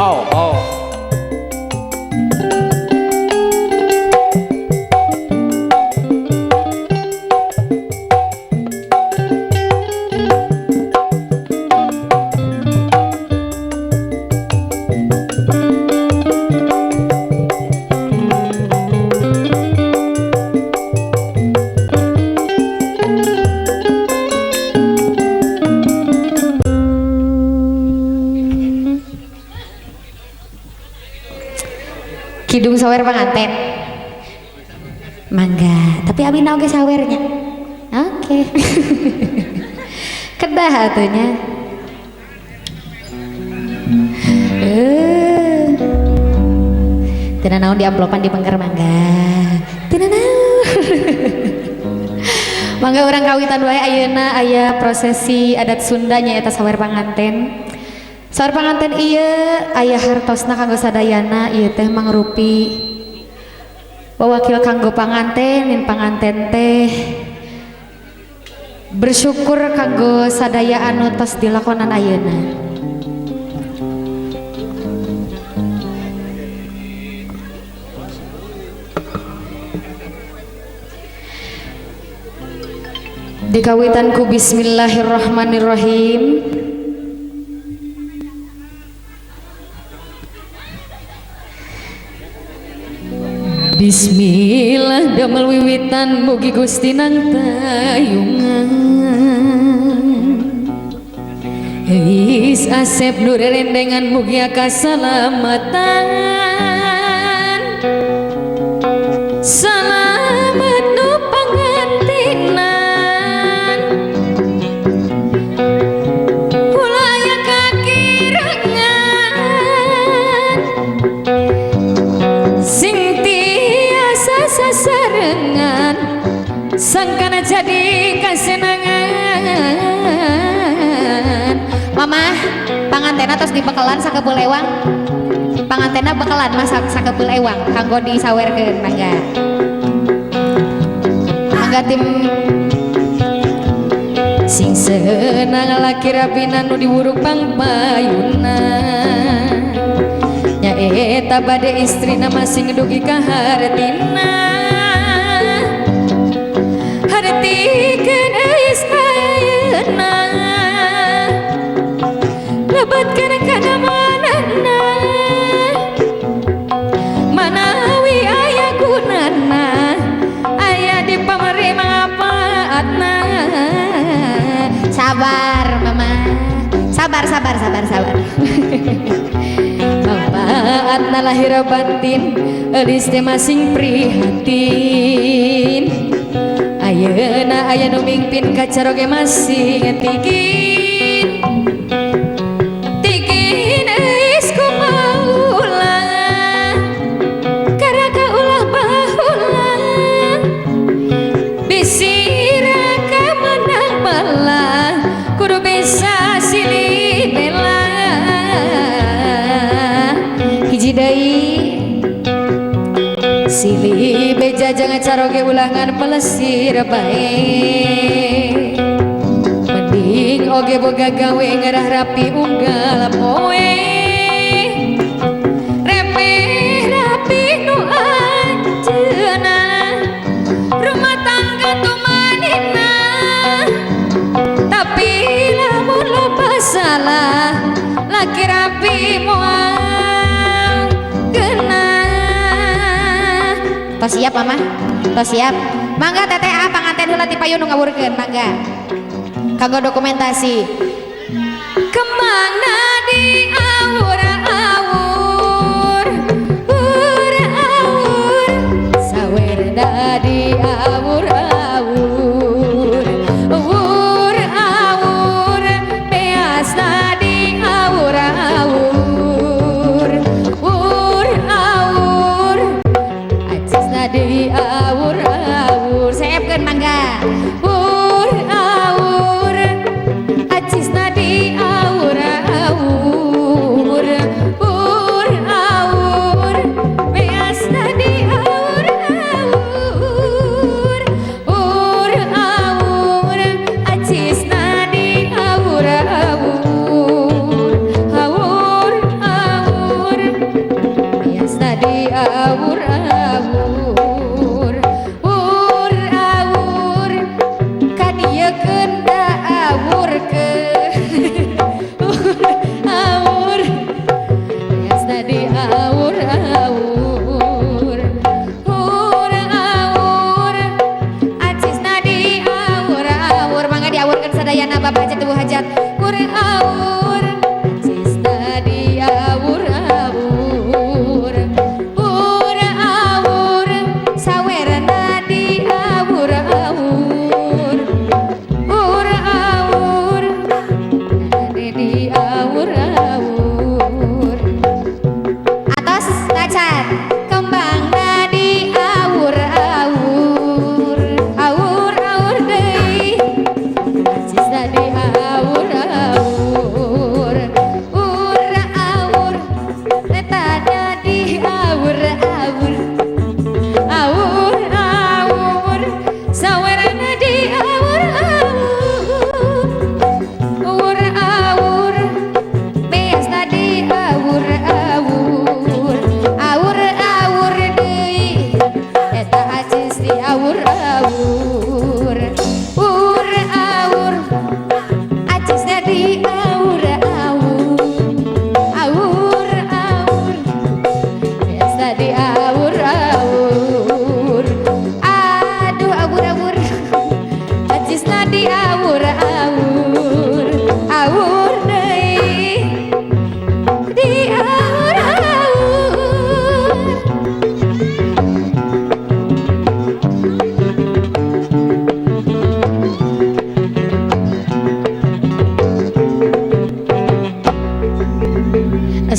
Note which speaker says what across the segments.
Speaker 1: Oh, oh.
Speaker 2: Kidung sawer panganten mangga tapi abi naoge sawernya oke. Kedah atunya tina naon diamplopan di pengker mangga tina naon. Mangga orang kawitan wae ayeuna aya prosesi adat Sunda nyaeta sawer panganten. Saur panganten iya ayah hartosna kanggo sadayana iya teh mangrupi wawakil kanggo panganten nin panganten teh bersyukur kanggo sadaya anu tos dilakonan ayeuna. Dikawitan ku bismillahirrahmanirrahim. Bismillah damel wiwitan mugi Gusti nang tayungan Eis asep nu rerendengan mugi kasalamatan salamet nu pangantinan ulaya kakirangan sing sasarengan sangkana jadi kasenangan. Mama pangantena tos dibekalan sakebeul ewang pangantena bekalan masak sakebeul ewang kanggo disawerkeun mangga mangga tim sing senang laki rabina nu diwuruk pangpayuna nyaeta bade istrina masing dugi ka hartina hartikeun eis ayeuna lebatkeun kana manana manawi aya gunana aya di pamari manfaatna. Sabar mama sabar manfaatna lahir batin eulis teh masing prihatin ayeuna aya nu mingpin kacaroge masing tigin eis kumaula karaka ulah baheula bisira ka menang bala kudu bisa silih bela hiji deui silih beja jangan caroge ulangan pelesir bae mending oge boga gawe ngerah rapi unggal poe repeh rapi nu anjeuna rumah tangga tumanina tapi lamun loba salah laki rapi moal geunah. Tos siap mama? Tos siap? Mangga teteh panganten heula ti payun nu ngawurkeun mangga. Kanggo dokumentasi. Kemana di awur-awur awur sawer di awur-awur awur beas di awur-awur awur acis di awur-awur saepkeun mangga awur acis di awur-awur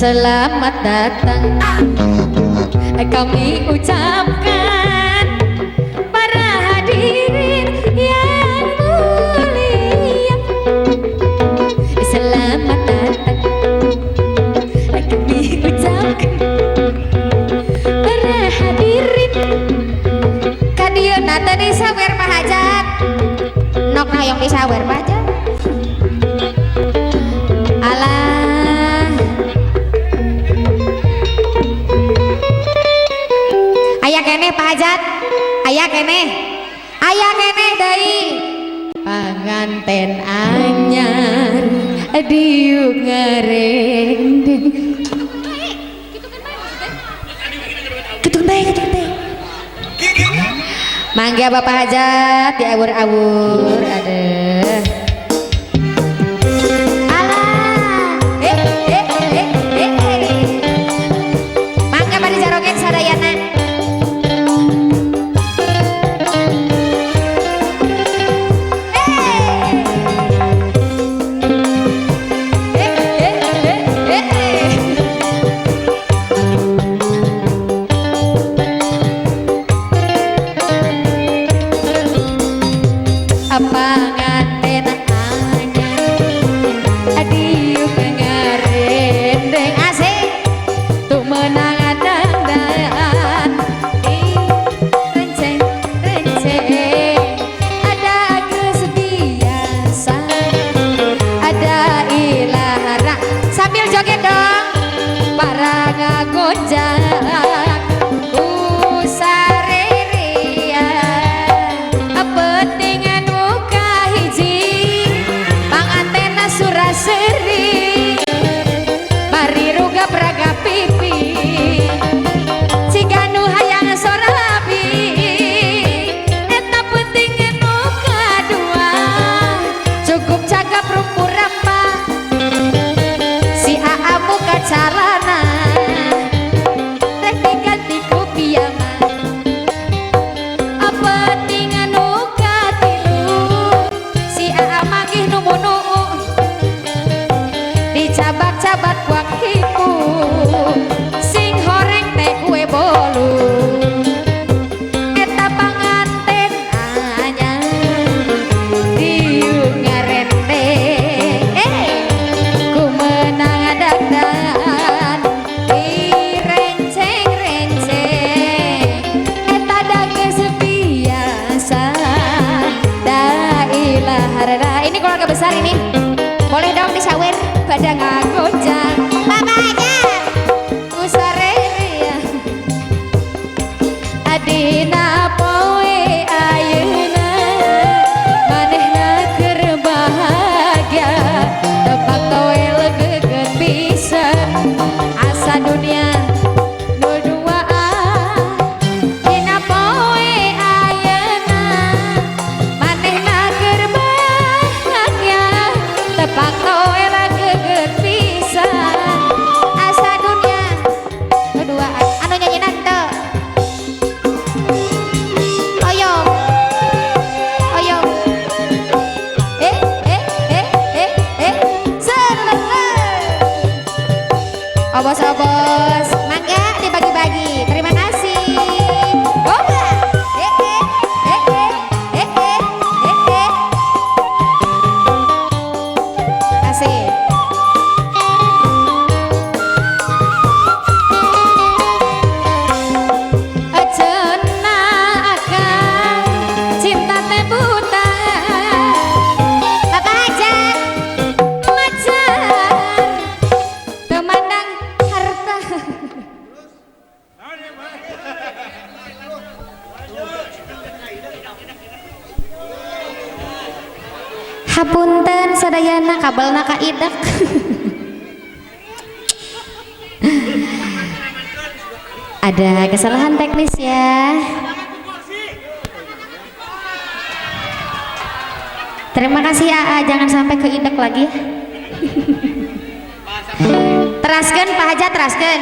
Speaker 2: Selamat datang kami ucapkan para hadirin yang mulia. Selamat datang kami ucapkan para hadirin. Kadieu teh disawer Pak Hajat. Nok hayong disawer Pak Hajat. Alah. Aya keneh Pak Hajat. Aya keneh deui. Panganten anyar diuk ngarendeng. Kitu teh. Mangga Bapak Hajat diawur-awur adeuh. Alah. Mangga bari jarogen sadayana. Panganten anyar adiuk ngarendeng asik tuh menang dandan di renceng ada geus biasa ada ilahara sambil joget dong para ngagojak usareria pentingan Suraseri mari ruga praga pipi ciganu hayang sorabi eta penting nu kadua cukup cakap rumpur ramba si aa muka calana rek diganti ku piyama penting nu katilu si aa manggih nu cabak-cabak wakiku sing horeng teh kue bolu eta panganten anyar diuk ngarendeng ku menang dandan di renceng-renceng eta da geus biasa da ilahara. Ini keluarga besar ini boleh dong disawer pada ngagojak Bapak Hajat usareria adina poe ayeuna manehna keur bahagia tepak toel geget pisan asa dunia nu duaan dina poe ayeuna manehna keur bahagia tepak toel asa dunia keduaan anu nyanyian teu oyong obos-obos mangga dibagi-bagi terima kasih boga asik. Hapunten sadayana kabelna kaidak. Ada kesalahan teknis ya. Terima kasih AA, jangan sampai keidak lagi ya. Teraskeun Pak Hajat, teraskeun.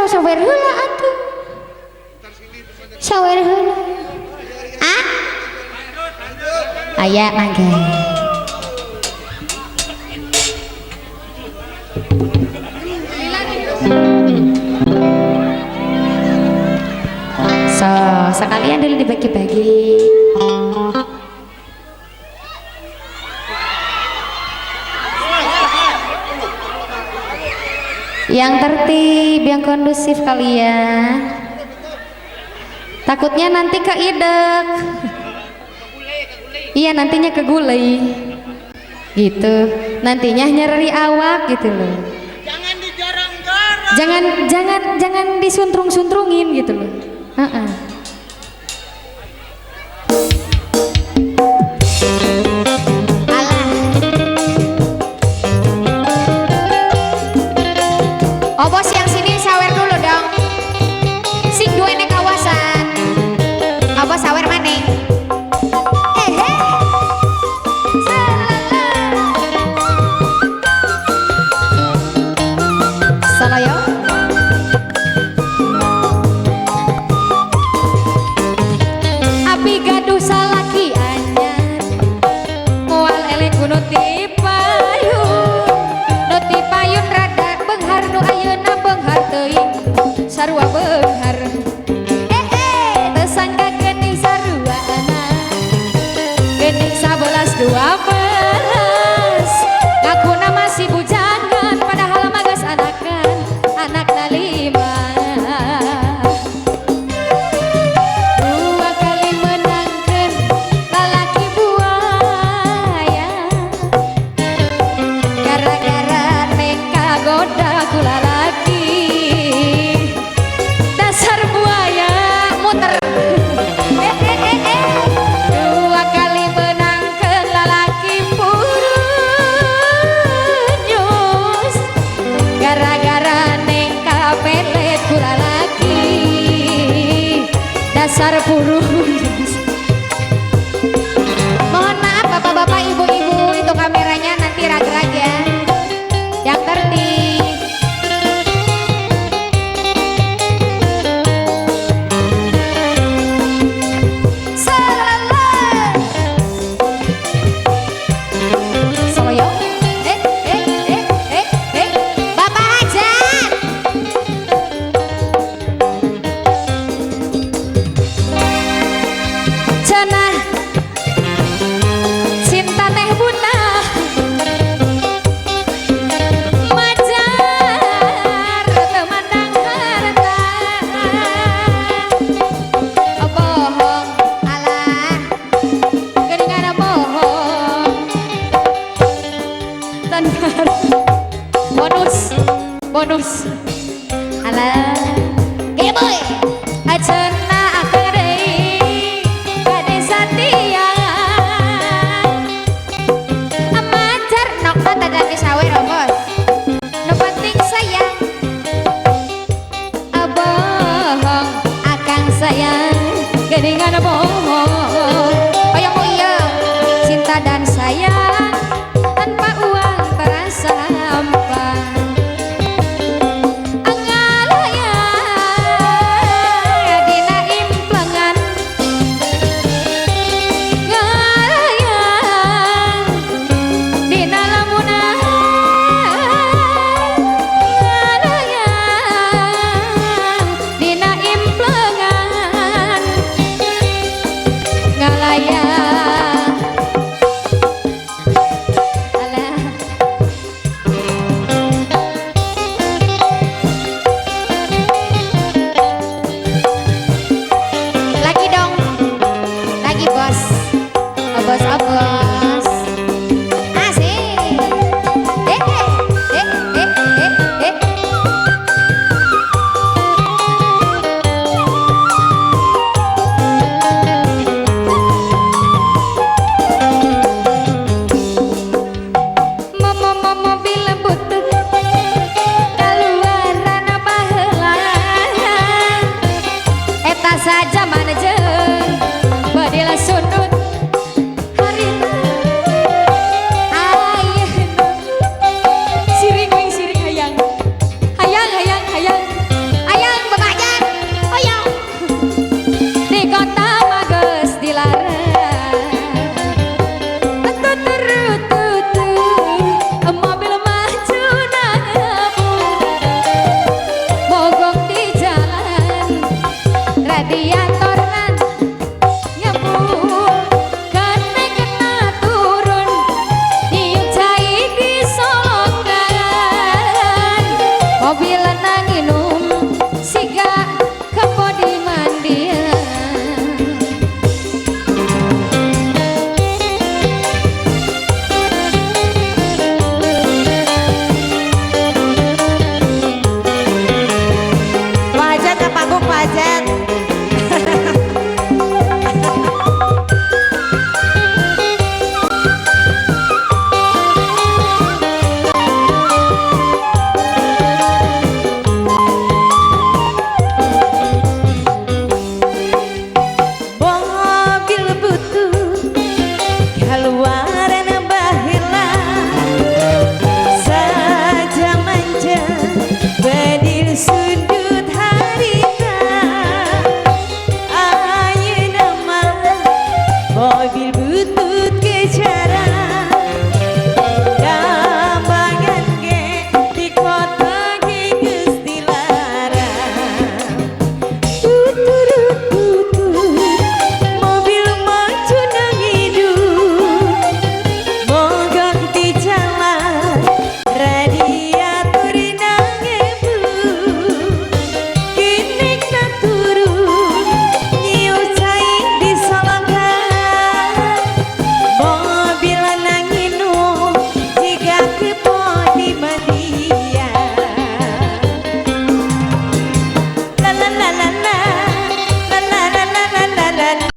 Speaker 2: Sawer heula atuh. Sawer heula. Aya mangga. So, sekalian dulu dibagi-bagi. Yang tertib, yang kondusif kalian. Takutnya nanti keidek. Iya, nantinya kegulai. Gitu. Nantinya nyeri awak gitu loh.
Speaker 1: Jangan dijarang-jarang.
Speaker 2: Jangan disuntrung-suntrungin gitu loh.
Speaker 3: Oh bos yang sini sawer dulu dong. Sing duene kawasan. Oh bos sawer maneh.
Speaker 2: Salayo. Api gaduh salaki anyar. Moal elek kuno tipayun. Nu tipayun rada beunghar nu ayeuna beunghar teuing. Sarua beunghar. Teu sangka geuning saruana. Geuning 11 12. Ngakuna masih bujangan padahal mah geus anakan. Anakna 5. Dua kali menangkeun lalaki buaya. Gara-gara neka goda ku lalaki. Dasar buaya muter. Dua kali menangkeun lalaki purunyus. Gara-gara neka pelet ku lalaki. Dasar purunyus.
Speaker 3: Mohon maaf bapak-bapak ibu-ibu itu kameranya nanti rag-rag ya. Yang tertib.
Speaker 2: Salayo.
Speaker 3: Bapak Hajar.
Speaker 2: Cenah cinta teh buna majar temandang harta.
Speaker 3: Oh bohong. Alah.
Speaker 2: Geuningan bohong. Tenar. Bonus. Alah.
Speaker 3: Iya boy.
Speaker 2: Cenah akang deui gade satia.
Speaker 3: Amajar nok mata dan disawer oh bos. Nu penting sayang.
Speaker 2: Bohong akang sayang geuningan bohong.
Speaker 3: Oyong oh iya.
Speaker 2: Cinta dan sayang tanpa uang terasa hampa. Angalaya dina mobil nanginum siga kepodi mandian.
Speaker 3: Pajat apa aku pajat? Mobil butuh keluaran bahila saja manja badil sudut harita ayeuna mah mobil butut kejaran dambangan ge di kota ge geus dilarang tuturut mobil maju nang hidup mogok di jalan radiator nang ebu kinek na turun nyiu cai di solokan mobil nang hinum jika kepodi mandian la la la la la